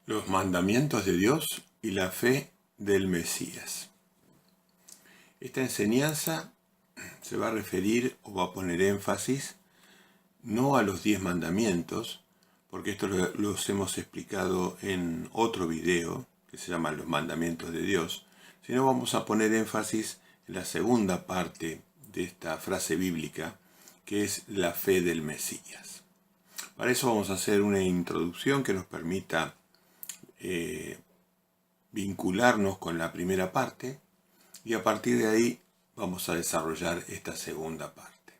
Los mandamientos de Dios y la fe del Mesías. Esta enseñanza se va a referir o va a poner énfasis no a los 10 mandamientos, porque esto los hemos explicado en otro video que se llama Los mandamientos de Dios, sino vamos a poner énfasis en la segunda parte de esta frase bíblica, que es la fe del Mesías. Para eso vamos a hacer una introducción que nos permita vincularnos con la primera parte y a partir de ahí vamos a desarrollar esta segunda parte.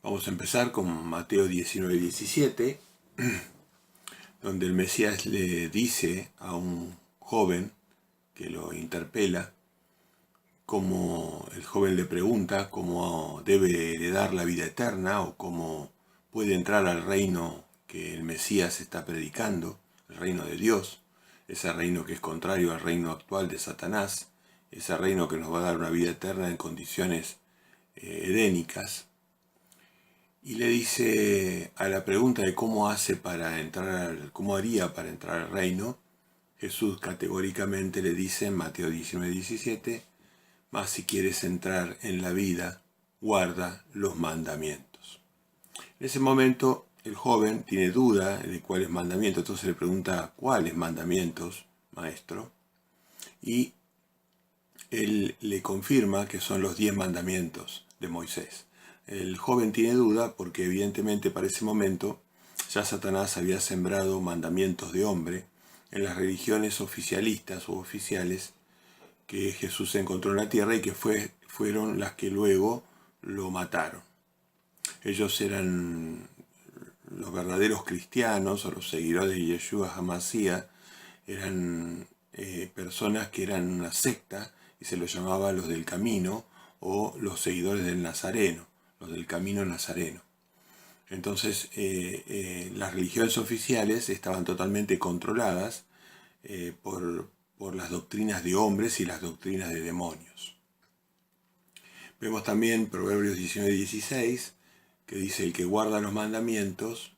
Vamos a empezar con Mateo 19:17, donde el Mesías le dice a un joven que lo interpela, como el joven le pregunta cómo debe heredar la vida eterna o cómo puede entrar al reino que el Mesías está predicando, el reino de Dios, ese reino que es contrario al reino actual de Satanás, ese reino que nos va a dar una vida eterna en condiciones edénicas. Y le dice a la pregunta de cómo haría para entrar al reino, Jesús categóricamente le dice en Mateo 19:17, mas si quieres entrar en la vida, guarda los mandamientos. En ese momento el joven tiene duda de cuáles mandamientos, entonces le pregunta, ¿cuáles mandamientos, maestro? Y él le confirma que son los 10 mandamientos de Moisés. El joven tiene duda porque evidentemente para ese momento ya Satanás había sembrado mandamientos de hombre en las religiones oficialistas o oficiales que Jesús encontró en la tierra y que fueron las que luego lo mataron. Ellos eran los verdaderos cristianos o los seguidores de Yeshua HaMashiach, eran personas que eran una secta y se los llamaba los del camino o los seguidores del Nazareno, los del camino nazareno. Entonces las religiones oficiales estaban totalmente controladas por las doctrinas de hombres y las doctrinas de demonios. Vemos también Proverbios 19:16, que dice, el que guarda los mandamientos,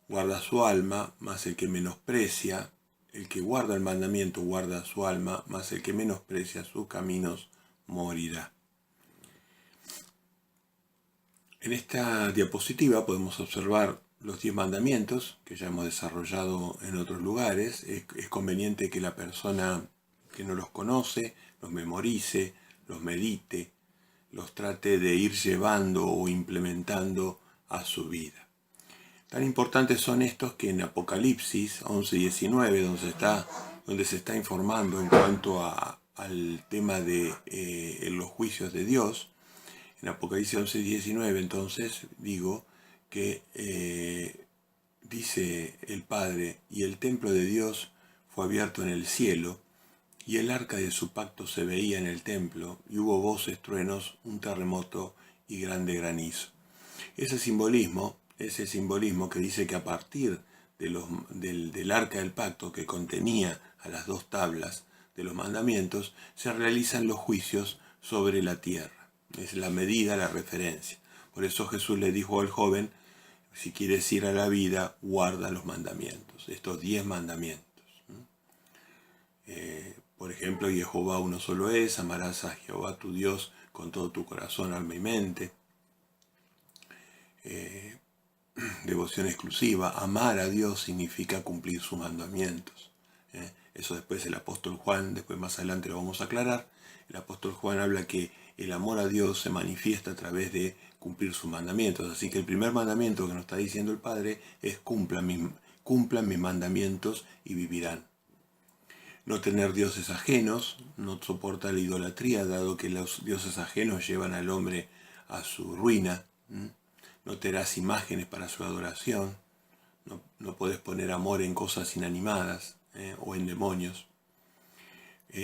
guarda su alma, mas el que menosprecia, el que guarda el mandamiento guarda su alma, mas el que menosprecia sus caminos morirá. En esta diapositiva podemos observar los 10 mandamientos que ya hemos desarrollado en otros lugares. Es conveniente que la persona que no los conoce los memorice, los medite, los trate de ir llevando o implementando a su vida. Tan importantes son estos que en Apocalipsis 11:19, donde se está informando en cuanto al tema de los juicios de Dios, en Apocalipsis 11:19 entonces digo que dice el Padre, y el templo de Dios fue abierto en el cielo, y el arca de su pacto se veía en el templo, y hubo voces, truenos, un terremoto y grande granizo. Ese simbolismo que dice que a partir del arca del pacto que contenía a las 2 tablas de los mandamientos, se realizan los juicios sobre la tierra. Es la medida, la referencia. Por eso Jesús le dijo al joven, si quieres ir a la vida, guarda los mandamientos, estos 10 mandamientos. Por ejemplo, Jehová uno solo es, amarás a Jehová tu Dios con todo tu corazón, alma y mente. Devoción exclusiva, amar a Dios significa cumplir sus mandamientos. Eso después el apóstol Juan, después más adelante lo vamos a aclarar, el apóstol Juan habla que el amor a Dios se manifiesta a través de cumplir sus mandamientos. Así que el primer mandamiento que nos está diciendo el Padre es cumplan mis mandamientos y vivirán. No tener dioses ajenos, no soporta la idolatría, dado que los dioses ajenos llevan al hombre a su ruina. No te harás imágenes para su adoración, no podés poner amor en cosas inanimadas o en demonios.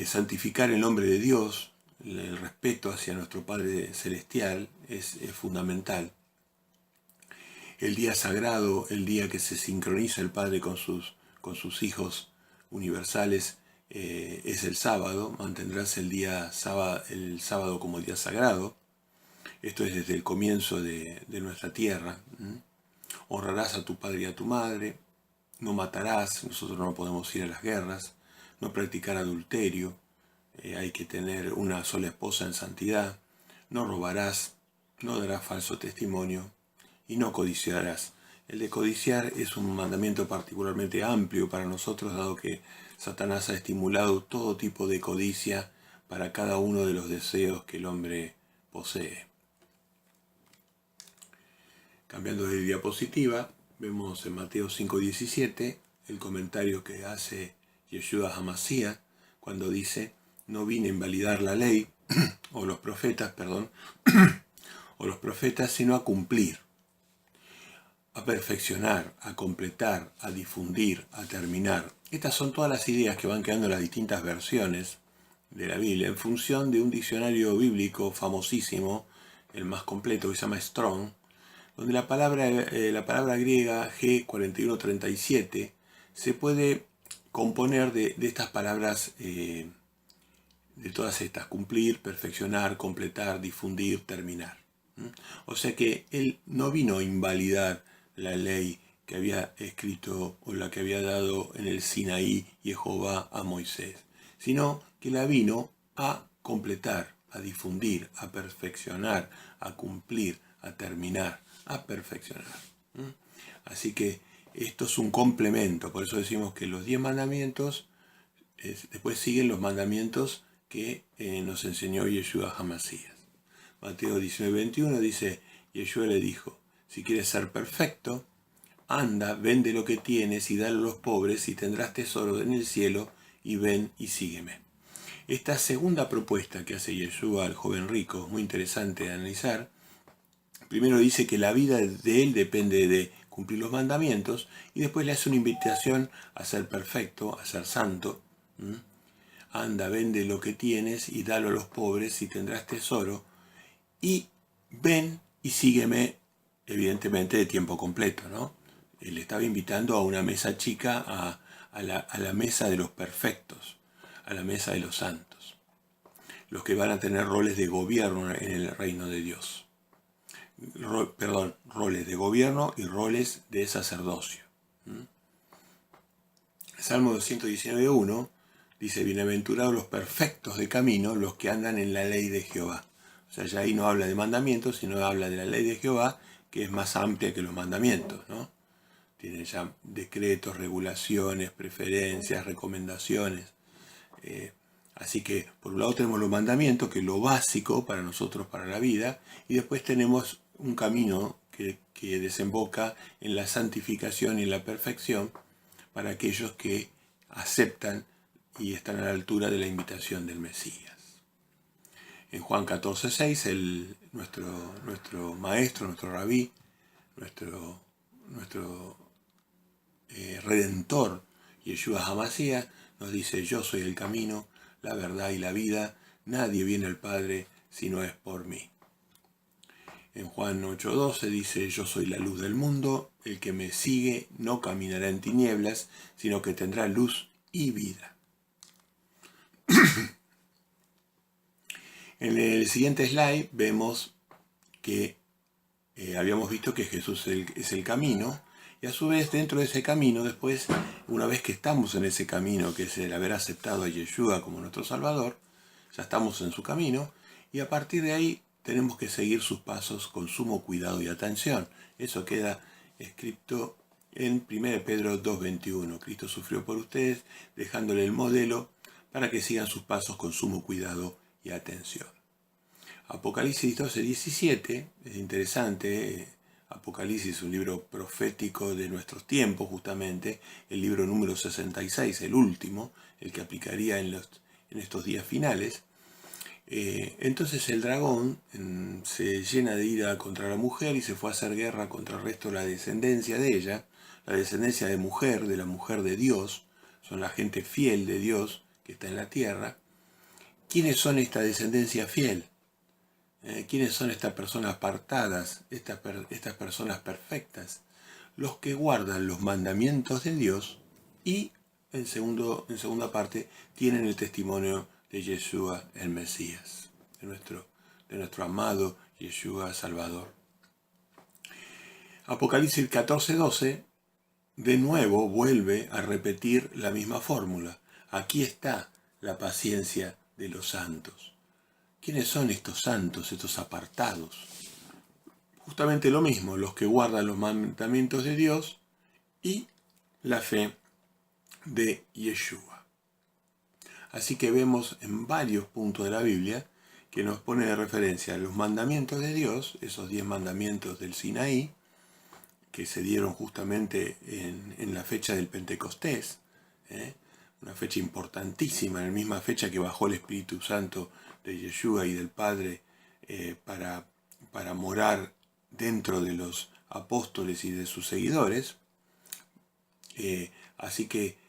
Santificar el nombre de Dios, el respeto hacia nuestro Padre Celestial es fundamental. El día sagrado, el día que se sincroniza el Padre con sus hijos universales, es el sábado. Mantendrás el sábado como el día sagrado. Esto es desde el comienzo de nuestra tierra. Honrarás a tu padre y a tu madre. no matarás, nosotros no podemos ir a las guerras, no practicar adulterio, hay que tener una sola esposa en santidad, no robarás, no darás falso testimonio y no codiciarás. El de codiciar es un mandamiento particularmente amplio para nosotros, dado que Satanás ha estimulado todo tipo de codicia para cada uno de los deseos que el hombre posee. Cambiando de diapositiva, vemos en Mateo 5:17 el comentario que hace Yeshua HaMashiach cuando dice: no vine a invalidar la ley, o los profetas, sino a cumplir, a perfeccionar, a completar, a difundir, a terminar. Estas son todas las ideas que van quedando en las distintas versiones de la Biblia en función de un diccionario bíblico famosísimo, el más completo, que se llama Strong, donde la palabra griega G4137 se puede componer de estas palabras, de todas estas: cumplir, perfeccionar, completar, difundir, terminar. O sea que él no vino a invalidar la ley que había escrito o la que había dado en el Sinaí Jehová a Moisés, sino que la vino a completar, a difundir, a perfeccionar, a cumplir, a terminar, a perfeccionar. Así que esto es un complemento, por eso decimos que los 10 mandamientos, después siguen los mandamientos que nos enseñó Yeshua HaMashiach. Mateo 19:21 dice: Yeshua le dijo: si quieres ser perfecto, anda, vende lo que tienes y dale a los pobres y tendrás tesoro en el cielo, y ven y sígueme. Esta segunda propuesta que hace Yeshua al joven rico es muy interesante de analizar. Primero dice que la vida de él depende de cumplir los mandamientos, y después le hace una invitación a ser perfecto, a ser santo. Anda, vende lo que tienes y dalo a los pobres y tendrás tesoro, y ven y sígueme, evidentemente de tiempo completo, ¿no? Él estaba invitando a una mesa chica, a la mesa de los perfectos, a la mesa de los santos, los que van a tener roles de gobierno en el reino de Dios. Roles de gobierno y roles de sacerdocio. Salmo 219:1 dice: bienaventurados los perfectos de camino, los que andan en la ley de Jehová. O sea, ya ahí no habla de mandamientos, sino habla de la ley de Jehová, que es más amplia que los mandamientos, ¿no? Tiene ya decretos, regulaciones, preferencias, recomendaciones. Así que, por un lado tenemos los mandamientos, que es lo básico para nosotros, para la vida, y después tenemos un camino que desemboca en la santificación y en la perfección para aquellos que aceptan y están a la altura de la invitación del Mesías. En Juan 14:6, nuestro maestro, nuestro rabí, nuestro redentor, Yeshua HaMashiach, nos dice: yo soy el camino, la verdad y la vida, nadie viene al Padre si no es por mí. En Juan 8:12 dice: yo soy la luz del mundo, el que me sigue no caminará en tinieblas, sino que tendrá luz y vida. En el siguiente slide vemos que habíamos visto que Jesús es el camino, y a su vez dentro de ese camino, después, una vez que estamos en ese camino, que es el haber aceptado a Yeshua como nuestro Salvador, ya estamos en su camino, y a partir de ahí tenemos que seguir sus pasos con sumo cuidado y atención. Eso queda escrito en 1 Pedro 2:21. Cristo sufrió por ustedes, dejándole el modelo para que sigan sus pasos con sumo cuidado y atención. Apocalipsis 12:17 es interesante. Apocalipsis es un libro profético de nuestros tiempos, justamente, el libro número 66, el último, el que aplicaría en estos días finales. Entonces el dragón se llena de ira contra la mujer y se fue a hacer guerra contra el resto de la descendencia de ella, la descendencia de la mujer de Dios, son la gente fiel de Dios que está en la tierra. ¿Quiénes son esta descendencia fiel? ¿Quiénes son estas personas apartadas, estas personas perfectas? Los que guardan los mandamientos de Dios y, en segunda parte, tienen el testimonio de Yeshua el Mesías, de nuestro amado Yeshua Salvador. Apocalipsis 14:12 de nuevo vuelve a repetir la misma fórmula. Aquí está la paciencia de los santos. ¿Quiénes son estos santos, estos apartados? Justamente lo mismo, los que guardan los mandamientos de Dios y la fe de Yeshua. Así que vemos en varios puntos de la Biblia que nos pone de referencia a los mandamientos de Dios, esos 10 mandamientos del Sinaí, que se dieron justamente en la fecha del Pentecostés, una fecha importantísima, en la misma fecha que bajó el Espíritu Santo de Yeshua y del Padre para morar dentro de los apóstoles y de sus seguidores. Así que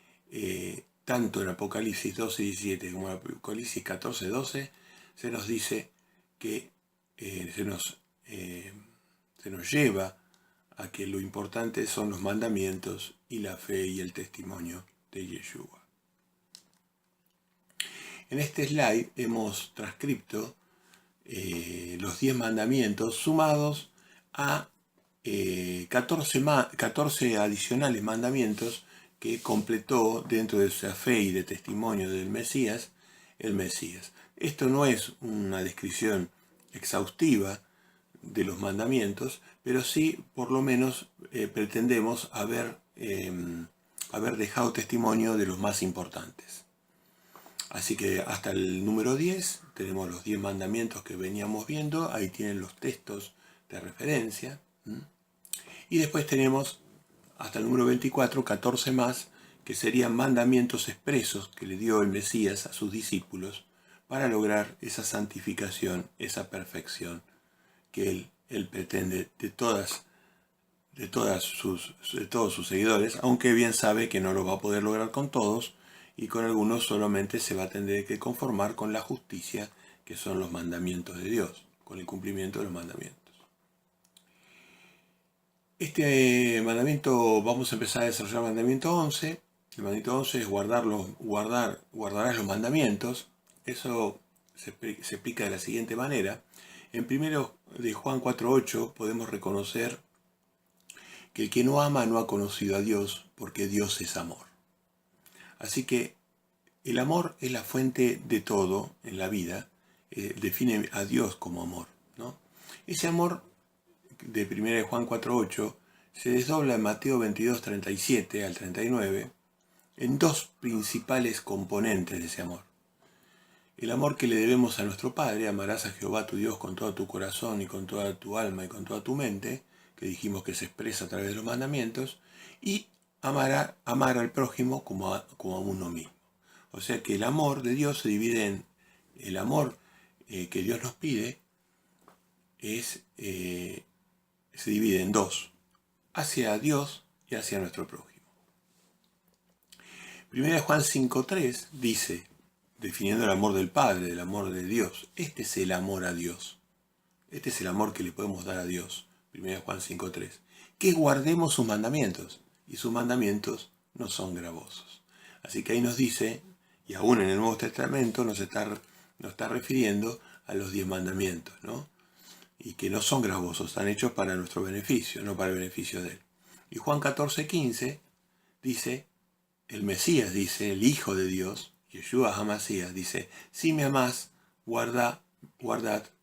tanto en Apocalipsis 12:17 como en Apocalipsis 14:12 se nos dice que se nos lleva a que lo importante son los mandamientos y la fe y el testimonio de Yeshua. En este slide hemos transcrito los 10 mandamientos sumados a 14 adicionales mandamientos que completó dentro de esa fe y de testimonio del Mesías, el Mesías. Esto no es una descripción exhaustiva de los mandamientos, pero sí por lo menos pretendemos haber dejado testimonio de los más importantes. Así que hasta el número 10 tenemos los 10 mandamientos que veníamos viendo, ahí tienen los textos de referencia. Y después tenemos hasta el número 24, 14 más, que serían mandamientos expresos que le dio el Mesías a sus discípulos para lograr esa santificación, esa perfección que él pretende de todos sus seguidores, aunque bien sabe que no lo va a poder lograr con todos, y con algunos solamente se va a tener que conformar con la justicia, que son los mandamientos de Dios, con el cumplimiento de los mandamientos. Este mandamiento, vamos a empezar a desarrollar el mandamiento 11. El mandamiento 11 es guardarás los mandamientos. Eso se explica de la siguiente manera. En 1 de Juan 4:8 podemos reconocer que el que no ama no ha conocido a Dios, porque Dios es amor. Así que el amor es la fuente de todo en la vida, define a Dios como amor, ¿no? Ese amor de 1 de Juan 4:8 se desdobla en Mateo 22:37 al 39 en dos principales componentes de ese amor. El amor que le debemos a nuestro Padre, amarás a Jehová tu Dios con todo tu corazón y con toda tu alma y con toda tu mente, que dijimos que se expresa a través de los mandamientos, y amar al prójimo como a uno mismo. O sea que el amor de Dios se divide en el amor que Dios nos pide, se divide en dos, hacia Dios y hacia nuestro prójimo. 1 Juan 5:3 dice, definiendo el amor del Padre, el amor de Dios, este es el amor a Dios. Este es el amor que le podemos dar a Dios. 1 Juan 5:3. Que guardemos sus mandamientos. Y sus mandamientos no son gravosos. Así que ahí nos dice, y aún en el Nuevo Testamento nos está refiriendo a los 10 mandamientos, ¿no? Y que no son gravosos, están hechos para nuestro beneficio, no para el beneficio de él. Y Juan 14:15 dice, el Mesías dice, el Hijo de Dios, Yeshua HaMashiach, dice, si me amás, guardad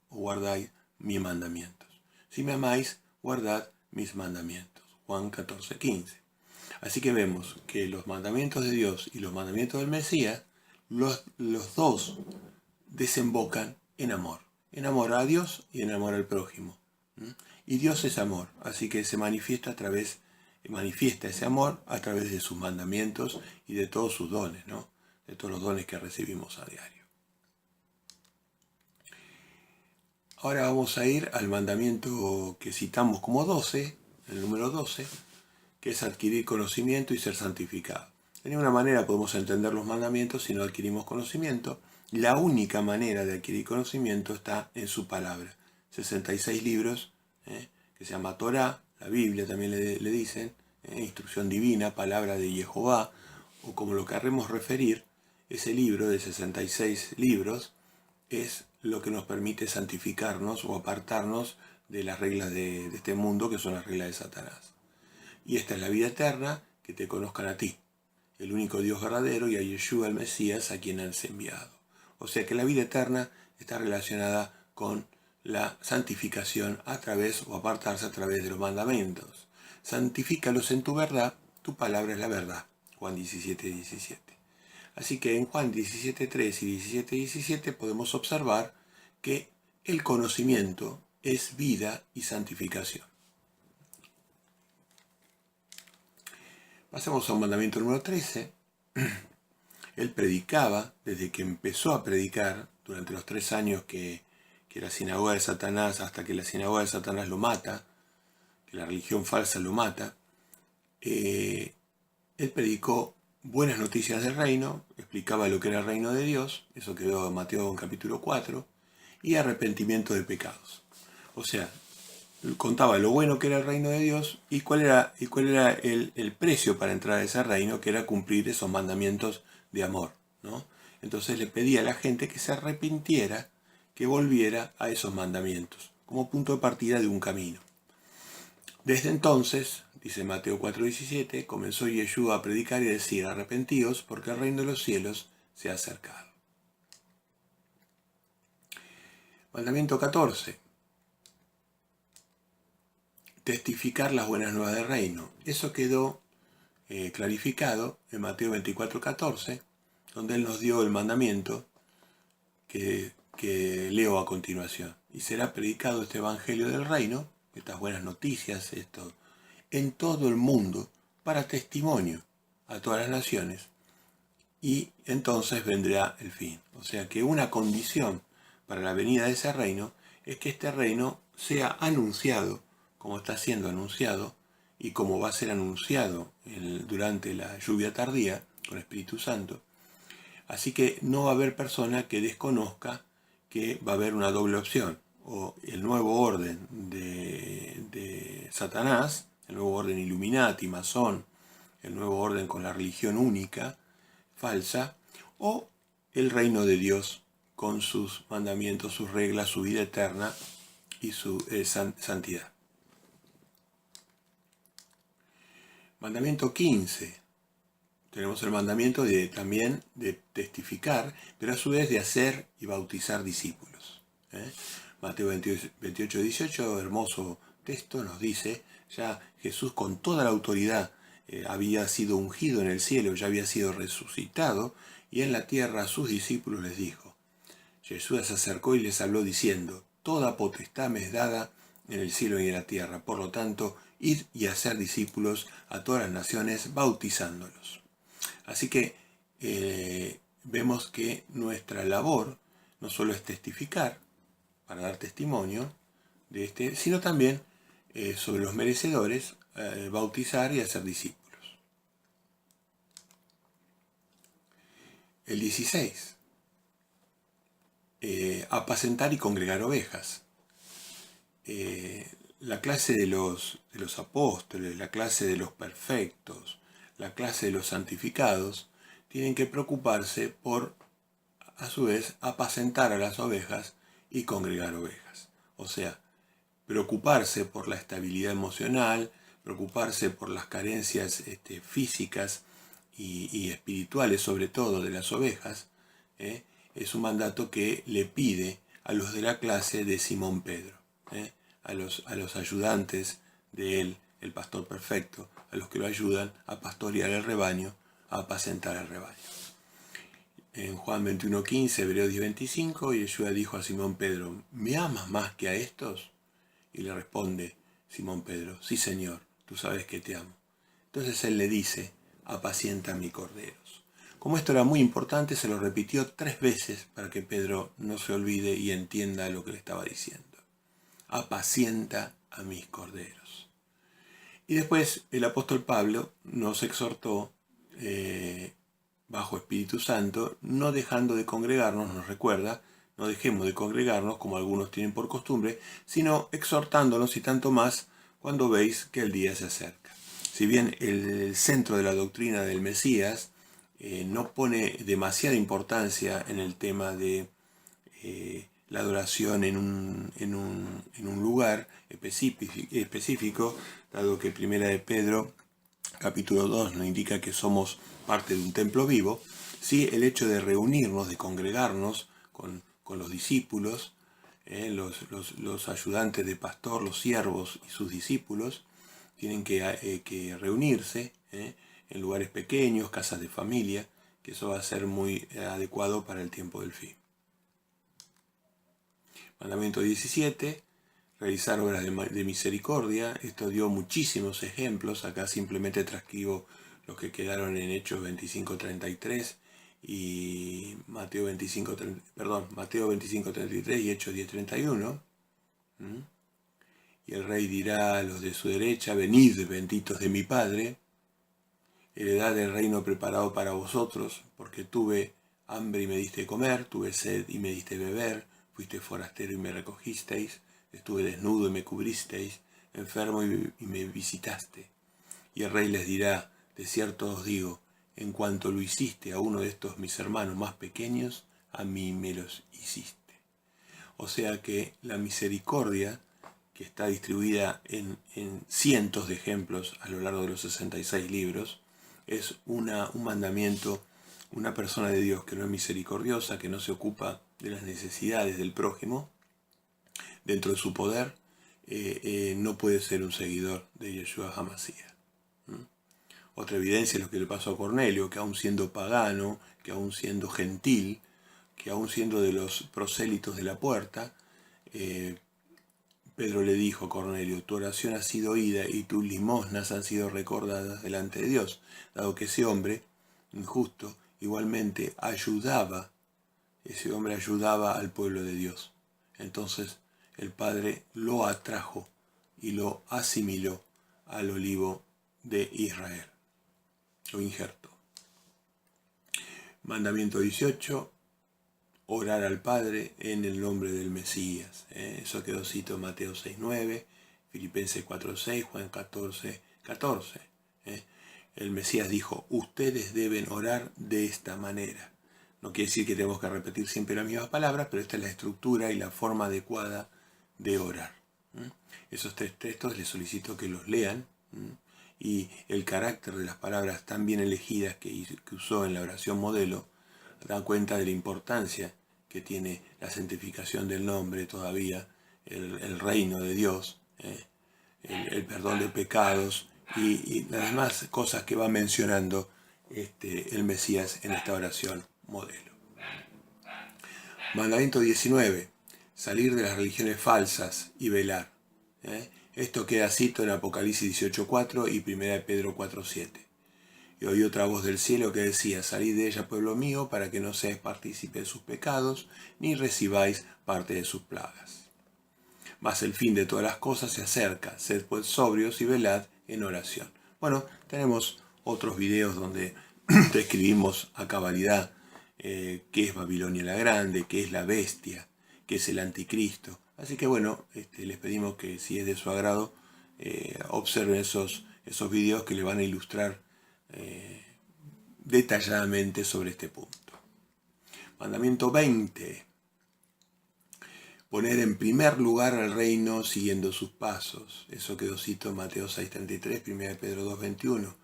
o guardáis mis mandamientos. Si me amáis, guardad mis mandamientos. Juan 14:15. Así que vemos que los mandamientos de Dios y los mandamientos del Mesías, los dos desembocan en amor a Dios y en amor al prójimo. Y Dios es amor, así que se manifiesta ese amor a través de sus mandamientos y de todos sus dones, ¿no? De todos los dones que recibimos a diario. Ahora vamos a ir al mandamiento que citamos como 12, el número 12, que es adquirir conocimiento y ser santificado. De ninguna manera podemos entender los mandamientos si no adquirimos conocimiento. La única manera de adquirir conocimiento está en su palabra. 66 libros, que se llama Torá, la Biblia también le dicen, instrucción divina, palabra de Jehová, o como lo querremos referir, ese libro de 66 libros es lo que nos permite santificarnos o apartarnos de las reglas de este mundo, que son las reglas de Satanás. Y esta es la vida eterna, que te conozcan a ti, el único Dios verdadero, y a Yeshua el Mesías, a quien has enviado. O sea que la vida eterna está relacionada con la santificación a través o apartarse a través de los mandamientos. Santifícalos en tu verdad, tu palabra es la verdad. Juan 17:17. Así que en Juan 17:3 y 17:17 podemos observar que el conocimiento es vida y santificación. Pasemos al mandamiento número 13. Él predicaba, desde que empezó a predicar, durante los 3 años que la sinagoga de Satanás, hasta que la sinagoga de Satanás lo mata, que la religión falsa lo mata, él predicó buenas noticias del reino, explicaba lo que era el reino de Dios, eso quedó en Mateo en capítulo 4, y arrepentimiento de pecados. O sea, contaba lo bueno que era el reino de Dios y cuál era el precio para entrar a ese reino, que era cumplir esos mandamientos de amor, ¿no? Entonces le pedía a la gente que se arrepintiera, que volviera a esos mandamientos, como punto de partida de un camino. Desde entonces, dice Mateo 4:17, comenzó Yeshua a predicar y decir: arrepentíos, porque el reino de los cielos se ha acercado. Mandamiento 14. Testificar las buenas nuevas del reino. Eso quedó clarificado en Mateo 24:14, donde Él nos dio el mandamiento que leo a continuación. Y será predicado este evangelio del reino, estas buenas noticias, esto, en todo el mundo, para testimonio a todas las naciones, y entonces vendrá el fin. O sea que una condición para la venida de ese reino es que este reino sea anunciado, como está siendo anunciado, y como va a ser anunciado durante la lluvia tardía, con Espíritu Santo. Así que no va a haber persona que desconozca que va a haber una doble opción, o el nuevo orden de Satanás, el nuevo orden Illuminati, masón, el nuevo orden con la religión única, falsa, o el reino de Dios con sus mandamientos, sus reglas, su vida eterna y su santidad. Mandamiento 15. Tenemos el mandamiento también de testificar, pero a su vez de hacer y bautizar discípulos. Mateo 28:18, hermoso texto, nos dice: ya Jesús con toda la autoridad había sido ungido en el cielo, ya había sido resucitado, y en la tierra a sus discípulos les dijo. Jesús se acercó y les habló diciendo: toda potestad me es dada en el cielo y en la tierra, por lo tanto, id y hacer discípulos a todas las naciones, bautizándolos. Así que vemos que nuestra labor no solo es testificar, para dar testimonio de sino también sobre los merecedores, bautizar y hacer discípulos. El 16. Apacentar y congregar ovejas. La clase de los apóstoles, la clase de los perfectos, la clase de los santificados, tienen que preocuparse por, a su vez, apacentar a las ovejas y congregar ovejas. O sea, preocuparse por la estabilidad emocional, preocuparse por las carencias físicas y espirituales, sobre todo, de las ovejas, es un mandato que le pide a los de la clase de Simón Pedro, a los ayudantes de él, el pastor perfecto, a los que lo ayudan a pastorear el rebaño, a apacentar el rebaño. En Juan 21:15, Hebreos 10:25, Yeshua dijo a Simón Pedro: ¿me amas más que a estos? Y le responde Simón Pedro: sí, Señor, tú sabes que te amo. Entonces él le dice: apacienta mis corderos. Como esto era muy importante, se lo repitió 3 veces para que Pedro no se olvide y entienda lo que le estaba diciendo. Apacienta a mis corderos. Y después el apóstol Pablo nos exhortó bajo Espíritu Santo, no dejando de congregarnos, nos recuerda: no dejemos de congregarnos como algunos tienen por costumbre, sino exhortándonos, y tanto más cuando veis que el día se acerca. Si bien el centro de la doctrina del Mesías no pone demasiada importancia en el tema de la adoración en un lugar específico, dado que Primera de Pedro capítulo 2 nos indica que somos parte de un templo vivo, sí, el hecho de reunirnos, de congregarnos con los discípulos, los ayudantes de pastor, los siervos y sus discípulos, tienen que reunirse en lugares pequeños, casas de familia, que eso va a ser muy adecuado para el tiempo del fin. Mandamiento 17, realizar obras de misericordia. Esto dio muchísimos ejemplos. Acá simplemente transcribo los que quedaron en Hechos 25:33 y Mateo 25:33 y Hechos 10:31. Y el rey dirá a los de su derecha: venid, benditos de mi Padre, heredad del reino preparado para vosotros, porque tuve hambre y me diste comer, tuve sed y me diste beber, fuiste forastero y me recogisteis, estuve desnudo y me cubristeis, enfermo y me visitaste. Y el rey les dirá: de cierto os digo, en cuanto lo hiciste a uno de estos mis hermanos más pequeños, a mí me los hiciste. O sea que la misericordia, que está distribuida en cientos de ejemplos a lo largo de los 66 libros, es un mandamiento. Una persona de Dios que no es misericordiosa, que no se ocupa de las necesidades del prójimo, dentro de su poder, no puede ser un seguidor de Yeshua HaMashiach. Otra evidencia es lo que le pasó a Cornelio, que aún siendo pagano, que aún siendo gentil, que aún siendo de los prosélitos de la puerta, Pedro le dijo a Cornelio: tu oración ha sido oída y tus limosnas han sido recordadas delante de Dios, dado que ese hombre injusto igualmente ayudaba al pueblo de Dios. Entonces el Padre lo atrajo y lo asimiló al olivo de Israel. Lo injertó. Mandamiento 18. Orar al Padre en el nombre del Mesías. Eso quedó cito en Mateo 6:9, Filipenses 4:6, Juan 14:14. El Mesías dijo: ustedes deben orar de esta manera. No quiere decir que tenemos que repetir siempre las mismas palabras, pero esta es la estructura y la forma adecuada de orar. Esos 3 textos les solicito que los lean, y el carácter de las palabras tan bien elegidas que usó en la oración modelo dan cuenta de la importancia que tiene la santificación del nombre todavía, el reino de Dios, el perdón de pecados y las demás cosas que va mencionando el Mesías en esta oración modelo. Mandamiento 19. Salir de las religiones falsas y velar. Esto queda cito en Apocalipsis 18:4 y 1 Pedro 4:7. Y oí otra voz del cielo que decía: salid de ella, pueblo mío, para que no seáis partícipe de sus pecados, ni recibáis parte de sus plagas. Mas el fin de todas las cosas se acerca, sed pues sobrios y velad en oración. Bueno, tenemos otros videos donde describimos a cabalidad qué es Babilonia la Grande, qué es la bestia, qué es el anticristo. Así que bueno, les pedimos que, si es de su agrado, observen esos videos que le van a ilustrar detalladamente sobre este punto. Mandamiento 20. Poner en primer lugar al reino siguiendo sus pasos. Eso quedó cito en Mateo 6:33, 1 Pedro 2:21.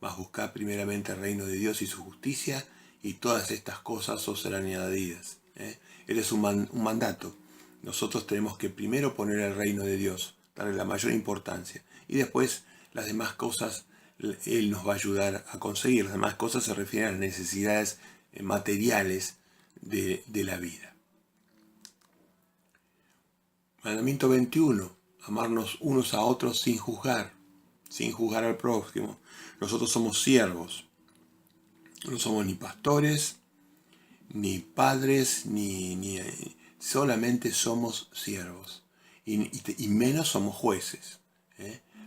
Mas buscad primeramente el reino de Dios y su justicia, y todas estas cosas os serán añadidas. Es un mandato. Nosotros tenemos que primero poner el reino de Dios, darle la mayor importancia, y después las demás cosas Él nos va a ayudar a conseguir. Las demás cosas se refieren a las necesidades materiales de la vida. Mandamiento 21. Amarnos unos a otros sin juzgar al prójimo. Nosotros somos siervos. No somos ni pastores, ni padres, ni solamente somos siervos. Y menos somos jueces.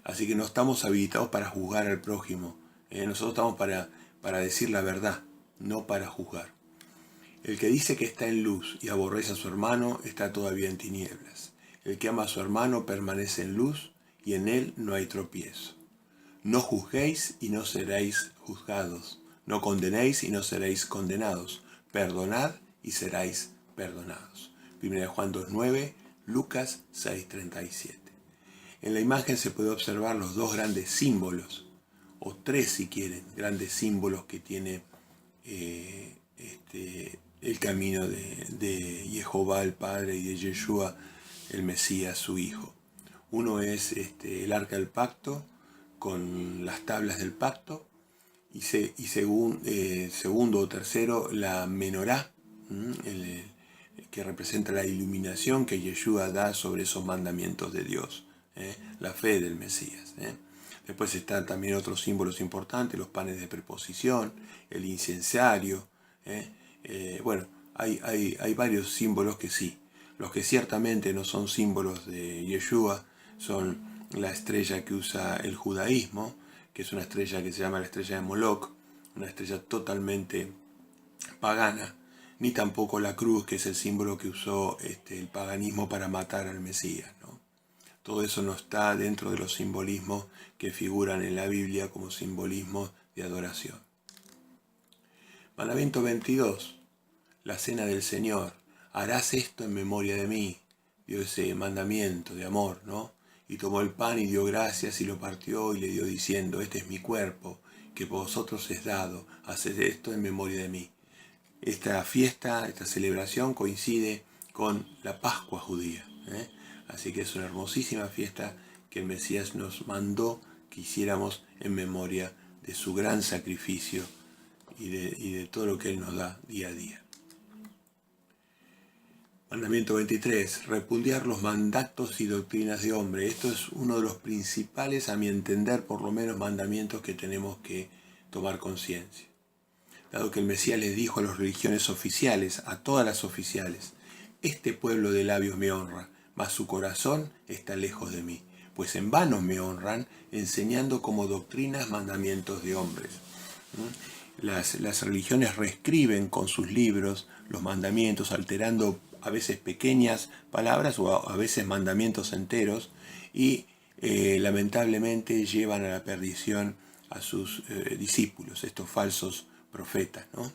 Así que no estamos habilitados para juzgar al prójimo. Nosotros estamos para decir la verdad, no para juzgar. El que dice que está en luz y aborrece a su hermano está todavía en tinieblas. El que ama a su hermano permanece en luz y en él no hay tropiezo. No juzguéis y no seréis juzgados. No condenéis y no seréis condenados. Perdonad y seréis perdonados. 1 Juan 2:9, Lucas 6:37. En la imagen se puede observar los dos grandes símbolos o tres si quieren, grandes símbolos que tiene el camino de Jehová el Padre y de Yeshua el Mesías su Hijo. Uno es el arca del pacto con las tablas del pacto, y segundo o tercero la menorá, que representa la iluminación que Yeshua da sobre esos mandamientos de Dios, la fe del Mesías. Después están también otros símbolos importantes, los panes de preposición, el incensario. Bueno, hay varios símbolos que sí. Los que ciertamente no son símbolos de Yeshua son la estrella que usa el judaísmo, que es una estrella que se llama la estrella de Moloch, una estrella totalmente pagana, ni tampoco la cruz, que es el símbolo que usó el paganismo para matar al Mesías, ¿no? Todo eso no está dentro de los simbolismos que figuran en la Biblia como simbolismos de adoración. Mandamiento 22, la cena del Señor. Harás esto en memoria de mí. Dio ese mandamiento de amor, ¿no? Y tomó el pan y dio gracias y lo partió y le dio diciendo, este es mi cuerpo, que por vosotros es dado, haced esto en memoria de mí. Esta fiesta, esta celebración coincide con la Pascua judía, Así que es una hermosísima fiesta que el Mesías nos mandó que hiciéramos en memoria de su gran sacrificio y de todo lo que Él nos da día a día. Mandamiento 23. Repudiar los mandatos y doctrinas de hombre. Esto es uno de los principales, a mi entender, por lo menos, mandamientos que tenemos que tomar conciencia. Dado que el Mesías les dijo a las religiones oficiales, a todas las oficiales, este pueblo de labios me honra, mas su corazón está lejos de mí, pues en vano me honran, enseñando como doctrinas mandamientos de hombres. Las religiones reescriben con sus libros los mandamientos, alterando a veces pequeñas palabras o a veces mandamientos enteros, y lamentablemente llevan a la perdición a sus discípulos, estos falsos profetas, ¿no?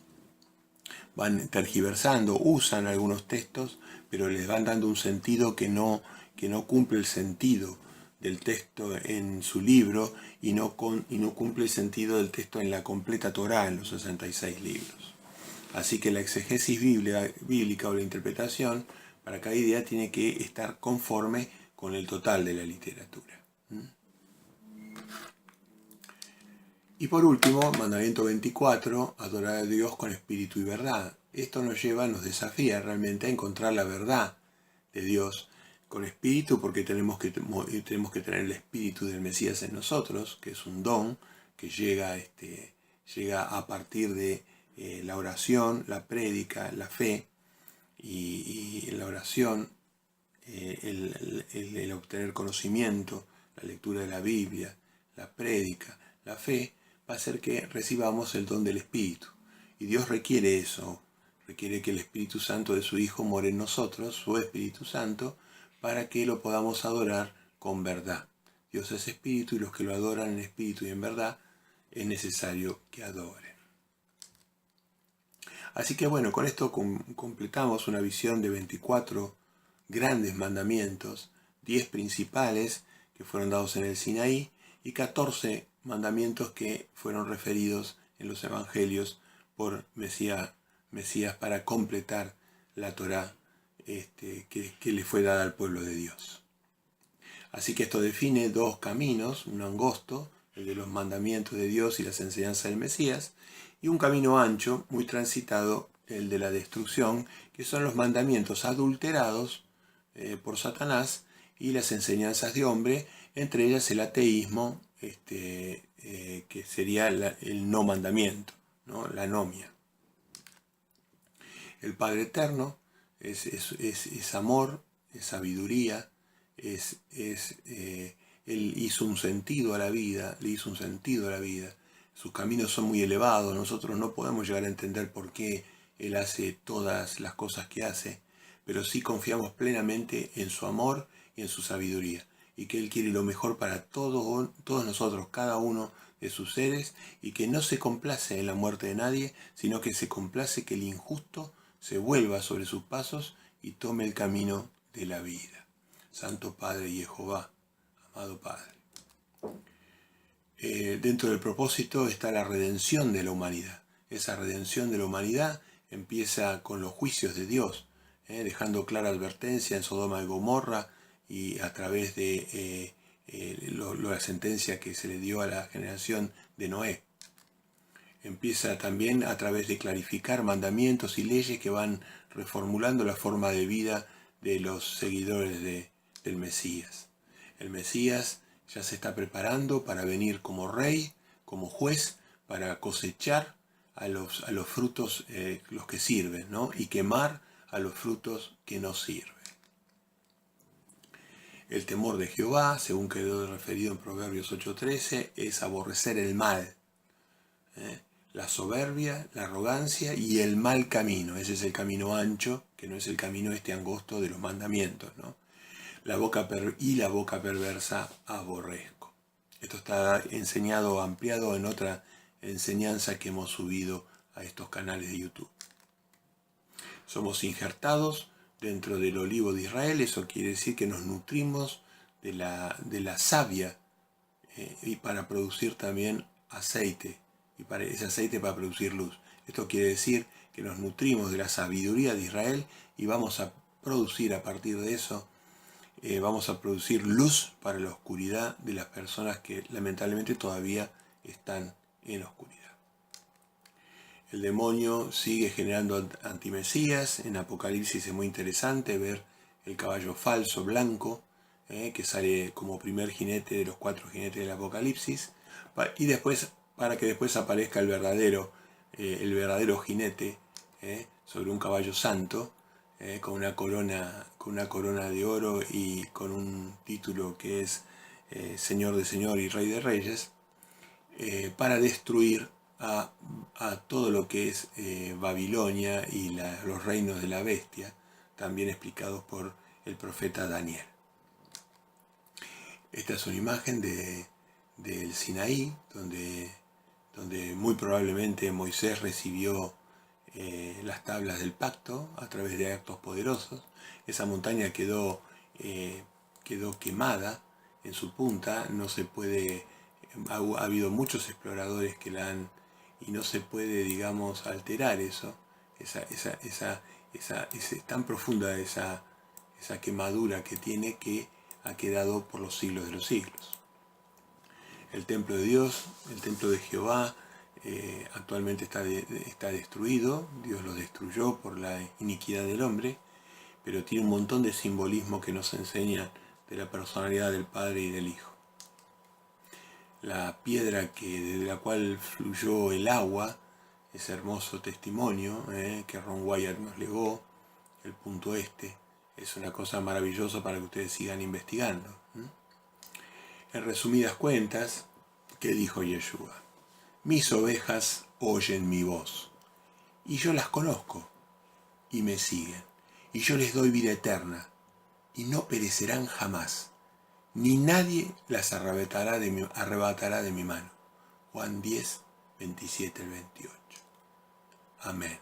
Van tergiversando, usan algunos textos, pero les van dando un sentido que no cumple el sentido del texto en su libro y no cumple el sentido del texto en la completa Torá, en los 66 libros. Así que la exegesis bíblica o la interpretación para cada idea tiene que estar conforme con el total de la literatura. Y por último, mandamiento 24, adorar a Dios con espíritu y verdad. Esto nos desafía realmente a encontrar la verdad de Dios con espíritu, porque tenemos que tener el espíritu del Mesías en nosotros, que es un don que llega a partir de la oración, la prédica, la fe, y en la oración el obtener conocimiento, la lectura de la Biblia, la prédica, la fe, va a hacer que recibamos el don del Espíritu. Y Dios requiere eso, requiere que el Espíritu Santo de su Hijo more en nosotros, su Espíritu Santo, para que lo podamos adorar con verdad. Dios es Espíritu y los que lo adoran en espíritu y en verdad es necesario que adoren. Así que bueno, con esto completamos una visión de 24 grandes mandamientos, 10 principales que fueron dados en el Sinaí y 14 mandamientos que fueron referidos en los evangelios por Mesías para completar la Torá que le fue dada al pueblo de Dios. Así que esto define dos caminos, un angosto, el de los mandamientos de Dios y las enseñanzas del Mesías, y un camino ancho, muy transitado, el de la destrucción, que son los mandamientos adulterados por Satanás y las enseñanzas de hombre, entre ellas el ateísmo, que sería el no mandamiento, ¿no? La anomia. El Padre Eterno es amor, es sabiduría, Él hizo un sentido a la vida, le hizo un sentido a la vida. Sus caminos son muy elevados, nosotros no podemos llegar a entender por qué Él hace todas las cosas que hace, pero sí confiamos plenamente en su amor y en su sabiduría, y que Él quiere lo mejor para todos nosotros, cada uno de sus seres, y que no se complace en la muerte de nadie, sino que se complace que el injusto se vuelva sobre sus pasos y tome el camino de la vida. Santo Padre y Jehová, amado Padre. dentro del propósito está la redención de la humanidad. Esa redención de la humanidad empieza con los juicios de Dios, dejando clara advertencia en Sodoma y Gomorra y a través de la sentencia que se le dio a la generación de Noé. Empieza también a través de clarificar mandamientos y leyes que van reformulando la forma de vida de los seguidores del Mesías. El Mesías ya se está preparando para venir como rey, como juez, para cosechar a los frutos los que sirven, ¿no? Y quemar a los frutos que no sirven. El temor de Jehová, según quedó referido en Proverbios 8:13, es aborrecer el mal, la soberbia, la arrogancia y el mal camino. Ese es el camino ancho, que no es el camino angosto de los mandamientos, ¿no? La boca perversa aborrezco. Esto está enseñado, ampliado en otra enseñanza que hemos subido a estos canales de YouTube. Somos injertados dentro del olivo de Israel, eso quiere decir que nos nutrimos de la savia y para producir también aceite, y para ese aceite para producir luz. Esto quiere decir que nos nutrimos de la sabiduría de Israel y vamos a producir a partir de eso, vamos a producir luz para la oscuridad de las personas que lamentablemente todavía están en oscuridad. El demonio sigue generando antimesías. En Apocalipsis es muy interesante ver el caballo falso blanco, que sale como primer jinete de los 4 jinetes del Apocalipsis, y después, para que después aparezca el verdadero jinete sobre un caballo santo, con una corona de oro y con un título que es Señor de Señor y Rey de Reyes, para destruir a todo lo que es Babilonia y los reinos de la bestia, también explicados por el profeta Daniel. Esta es una imagen del Sinaí, donde muy probablemente Moisés recibió las tablas del pacto a través de actos poderosos. Esa montaña quedó quemada en su punta, no se puede, ha habido muchos exploradores que la han, y no se puede, digamos, alterar eso. Es tan profunda esa quemadura que tiene, que ha quedado por los siglos de los siglos. El templo de Dios, el templo de Jehová, actualmente está destruido. Dios lo destruyó por la iniquidad del hombre, pero tiene un montón de simbolismo que nos enseña de la personalidad del Padre y del Hijo. La piedra desde la cual fluyó el agua, ese hermoso testimonio que Ron Wyatt nos legó, el punto este, es una cosa maravillosa para que ustedes sigan investigando. En resumidas cuentas, ¿qué dijo Yeshua? Mis ovejas oyen mi voz, y yo las conozco, y me siguen, y yo les doy vida eterna, y no perecerán jamás, ni nadie las arrebatará de mi mano. Juan 10, 27 al 28. Amén.